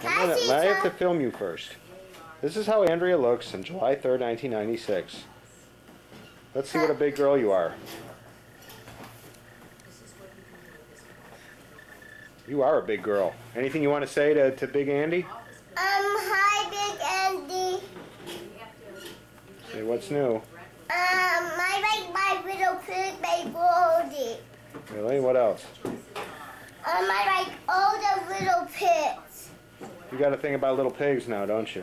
I have to film you first. This is how Andrea looks on July 3rd, 1996. Let's see what a big girl you are. You are a big girl. Anything you want to say to Big Andy? Hi, Big Andy. Say what's new. I like my little pig, my Goldie. Really? What else? I like all the little pigs. You got a thing about little pigs now, don't you?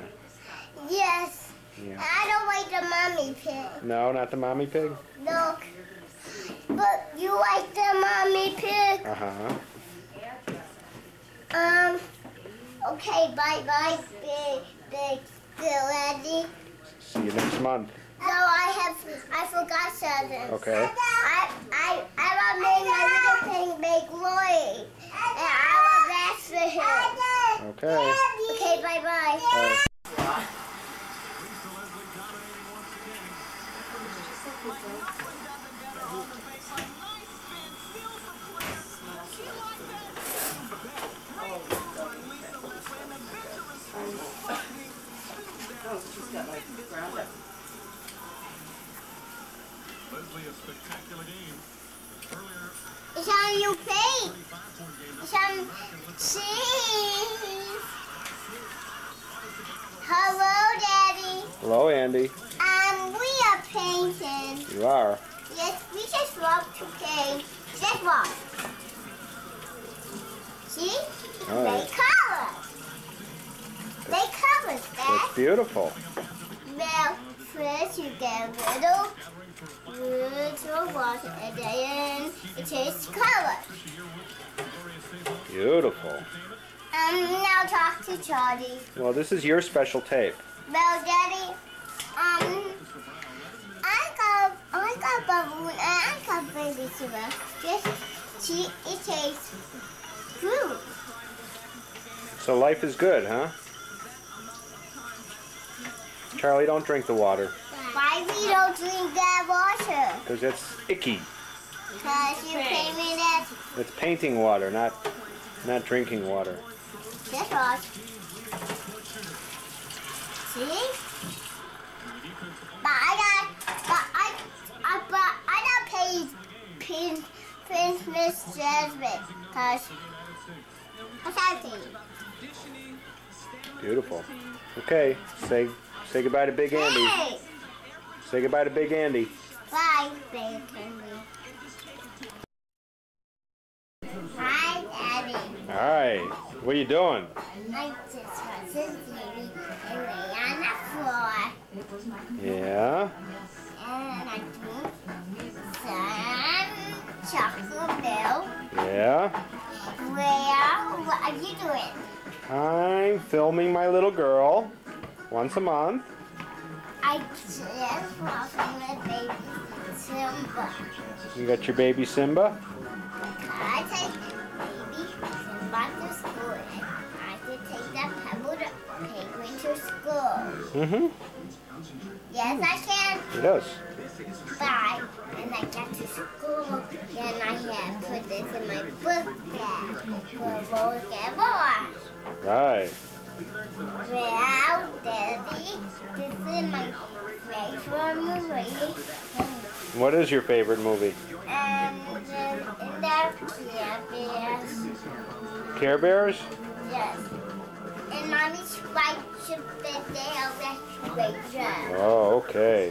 Yes. Yeah. I don't like the mommy pig. No, not the mommy pig? No. But you like the mommy pig? Uh-huh. Okay, bye-bye, big Andy. See you next month. No, I forgot something. Okay. I want to make my little pig make Lloyd. And I will ask for him. Okay. Okay, bye-bye. Bye. She's got like ground up. Leslie, a spectacular game. Earlier, It's on your plate. It's on cheese. Hello, Daddy. Hello, Andy. We are painting. You are. Yes, we just walk to paint. Just walk. See? All right. They color. They color, Dad. That's beautiful. Now, first you get little water and then it takes color. Beautiful. Now talk to Charlie. Well, this is your special tape. Well, Daddy, I got balloon and I got baby Simba. It tastes fruit. So life is good, huh? Charlie, don't drink the water. Why we don't drink that water? Because it's icky. Because you pay me that. It's painting water, not drinking water. This was. See? But I got paid Miss Jasmine. Because what's that thing? Beautiful. Okay, say goodbye to Big Andy. Hey! Say goodbye to Big Andy. Bye, Big Andy. Hi, Daddy. All right. What are you doing? I just watching TV and lay on the floor. Yeah. And I drink some chocolate milk. Yeah. Well, what are you doing? I'm filming my little girl once a month. I just walking with baby Simba. You got your baby Simba? I take baby Simba to school and I could take that pebble penguin to school. Mm-hmm. Yes, I can. Yes. Bye. And I got to school and I have put this in my book bag for vocabulary. Right. Well, Daddy, this is my favorite movie. What is your favorite movie? And the Care Bears. Care Bears? Yes. And Mommy's right to the day of restoration. Oh, okay.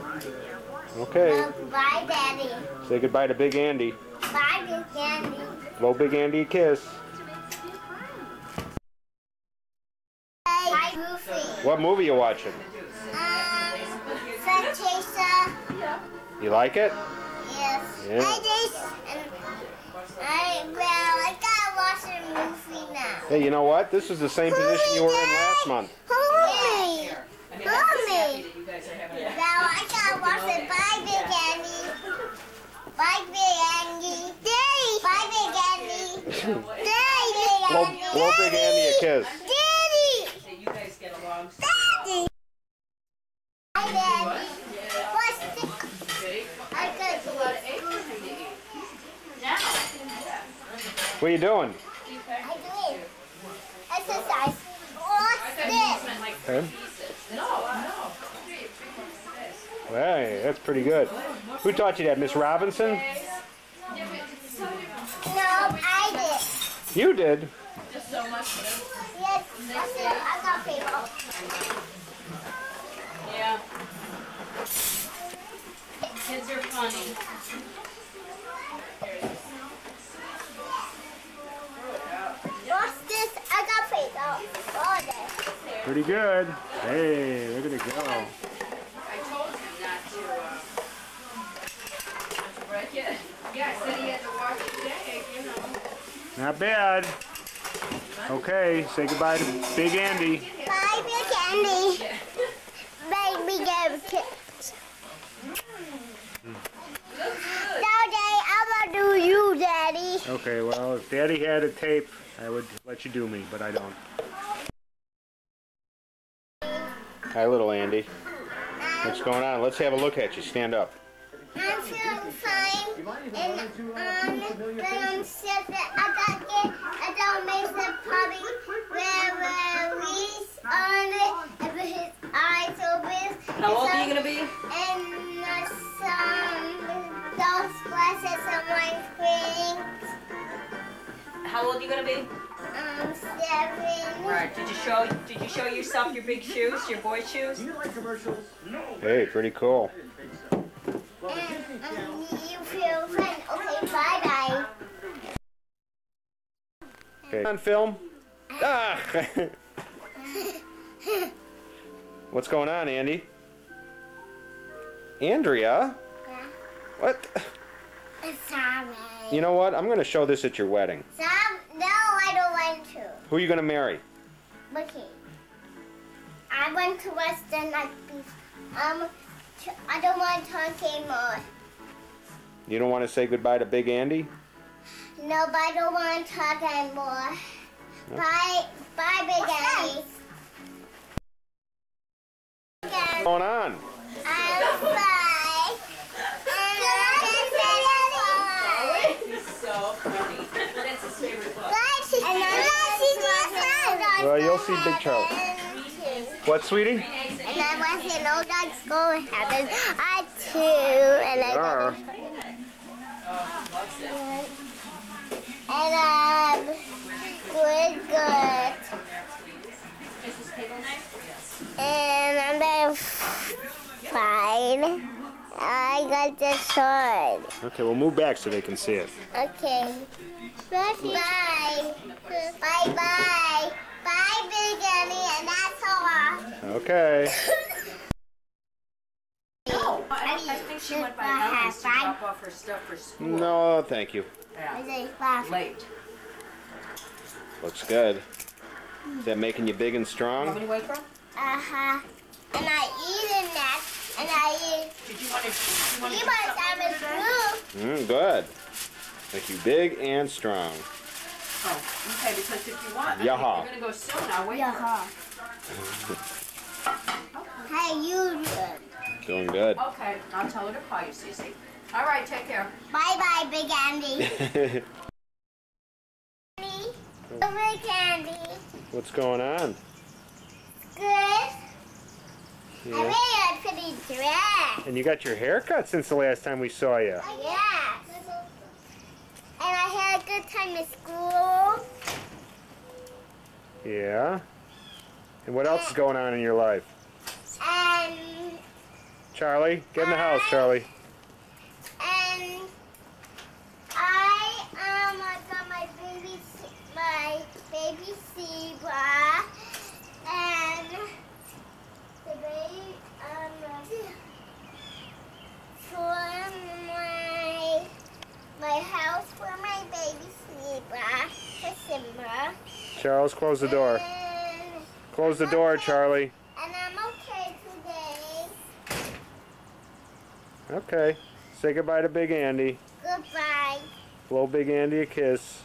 Okay. Well, bye, Daddy. Say goodbye to Big Andy. Bye, Big Andy. Blow Big Andy a kiss. Hi, Goofy. What movie you watching? Fantasia. You like it? Yes. Yeah. I gotta watch the movie now. Hey, you know what? This is the same position you were in last month. Mommy. Mommy. Now I gotta watch it. Bye, Big Andy. Bye, Big Andy. Daddy. Bye, Big Andy. Daddy, Big Andy. Blow Big Andy a kiss. Daddy. You guys get along. Daddy. Hi, Daddy. What's the... I got to watch What are you doing? I do it. Exercise. 1, Okay. No, no. Hey, that's pretty good. Who taught you that, Miss Robinson? No, I did. You did. Just so much. Yes, I got paper. Yeah. Kids are funny. What's this? I got paper. All day. Pretty good. Hey, look at it go. I told you not to break it. Yeah, I said he had to wash his egg, you know. Not bad. Okay, say goodbye to Big Andy. Bye, Big Andy. Baby kids. Daddy, I'm gonna do you, Daddy. Okay, well, if Daddy had a tape, I would let you do me, but I don't. Hi, little Andy. What's going on? Let's have a look at you. Stand up. I'm feeling fine, and when I'm sick, I don't make the puppy where he's on it, and with his eyes open. How old are you going to be? And some those glasses on my screen. How old are you going to be? 7. Right. Did you show yourself your big shoes, your boy shoes? Hey, pretty cool. And you feel fine. Okay, bye-bye. Okay. On film? Ah! What's going on, Andy? Andrea? Yeah. What? Sorry. You know what? I'm going to show this at your wedding. No, I don't want to. Who are you going to marry? Okay. I want to watch the night I don't want to talk anymore. You don't want to say goodbye to Big Andy? No, but I don't want to talk anymore. No. Bye, Big Andy. What's going on? I'm fine. He's so funny. That's his favorite book. Well, you'll see Big Charlie. What, sweetie? And I want to know that's going to happen. I too. And I Are. And good. And I'm fine. I got the sword. Okay, we'll move back so they can see it. Okay. Bye. Bye. Bye, Big Andy, and that's all. Okay. I think she went by Ellie's to drop off her stuff for school. No, thank you. Yeah. Late. Looks good. Is that making you big and Want me strong? to wait for him? Uh-huh. And I eat in that, and I eat. Did you want to You must have a food. Good. Make you big and strong. Oh, okay, because if you want, Yaha. you're going to go soon. I'll wait. Hey, you. Doing good. Okay, I'll tell her to call you, Cece. All right, take care. Bye, Big Andy. Big Andy. What's going on? Good. I Yeah. made a pretty dress. And you got your hair cut since the last time we saw you. Yeah. And I had a good time at school. Yeah. And what else is going on in your life? And Charlie, get in the house, Charlie. And I got my baby zebra, and the baby for my house for my baby zebra for Simba. Charles, close the door. And Close the door, Charlie. And I'm okay today. Okay. Say goodbye to Big Andy. Goodbye. Blow Big Andy a kiss.